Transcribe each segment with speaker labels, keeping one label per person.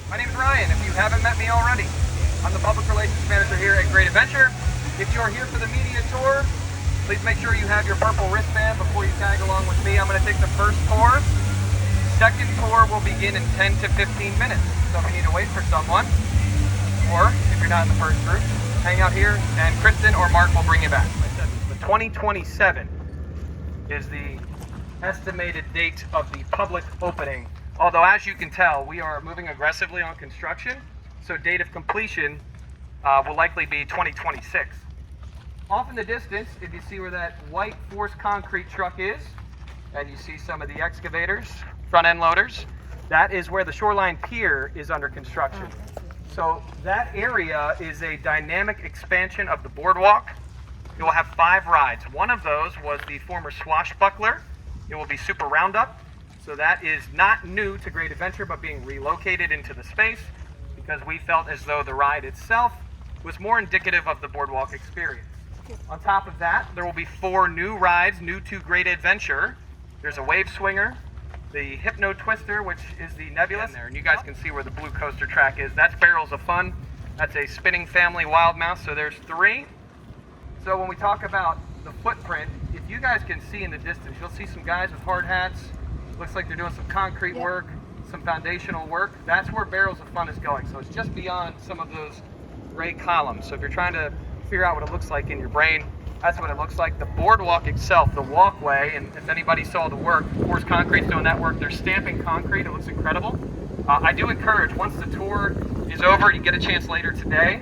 Speaker 1: My name's Ryan, if you haven't met me already. I'm the Public Relations Manager here at Great Adventure. If you're here for the media tour, please make sure you have your purple wristband before you tag along with me. I'm going to take the first tour. Second tour will begin in 10 to 15 minutes. So if you need to wait for someone, or if you're not in the first group, hang out here and Kristen or Mark will bring you back. The 2027 is the estimated date of the public opening. Although, as you can tell, we are moving aggressively on construction, so date of completion will likely be 2026. Off in the distance, if you see where that white forced concrete truck is, and you see some of the excavators, front end loaders, that is where the Shoreline Pier is under construction. So that area is a dynamic expansion of the boardwalk. It will have 5 rides. One of those was the former Swashbuckler. It will be Super Roundup. So that is not new to Great Adventure, but being relocated into the space because we felt as though the ride itself was more indicative of the boardwalk experience. On top of that, there will be 4 new rides, new to Great Adventure. There's a wave swinger, the Hypno Twister, which is the Nebulous there, and you guys can see where the blue coaster track is. That's Barrels of Fun. That's a spinning family wild mouse, so there's 3. So when we talk about the footprint, if you guys can see in the distance, you'll see some guys with hard hats. Looks like they're doing some concrete work, some foundational work. That's where Barrels of Fun is going. So it's just beyond some of those gray columns. So if you're trying to figure out what it looks like in your brain, that's what it looks like. The boardwalk itself, the walkway, and if anybody saw the work, Force Concrete's doing that work. They're stamping concrete. It looks incredible. I do encourage, once the tour is over, you get a chance later today,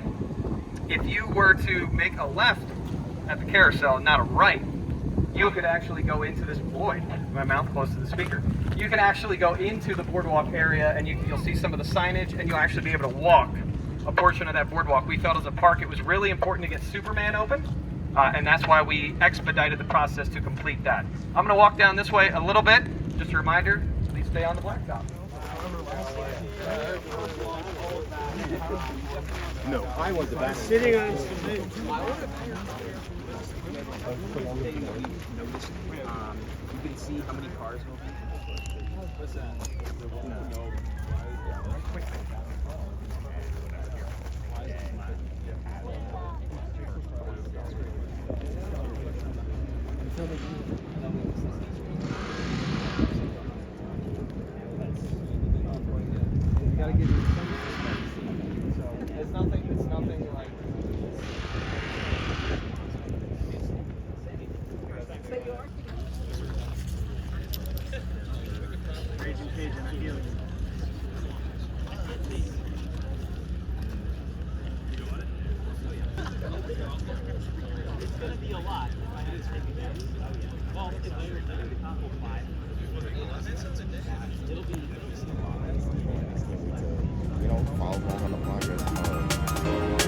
Speaker 1: if you were to make a left at the carousel and not a right, you could actually go into this, boy, my mouth close to the speaker. You can actually go into the boardwalk area and you'll see some of the signage and you'll actually be able to walk a portion of that boardwalk. We felt as a park it was really important to get Superman open, and that's why we expedited the process to complete that. I'm going to walk down this way a little bit. Just a reminder, please stay on the blacktop.
Speaker 2: No, I was the best.
Speaker 3: Sitting on cement.
Speaker 2: You can see how many cars will be. What's that? You gotta give you some perspective. So it's nothing like.
Speaker 4: It's going to be a lot. Well, it'll be.
Speaker 5: Follow along on the progress.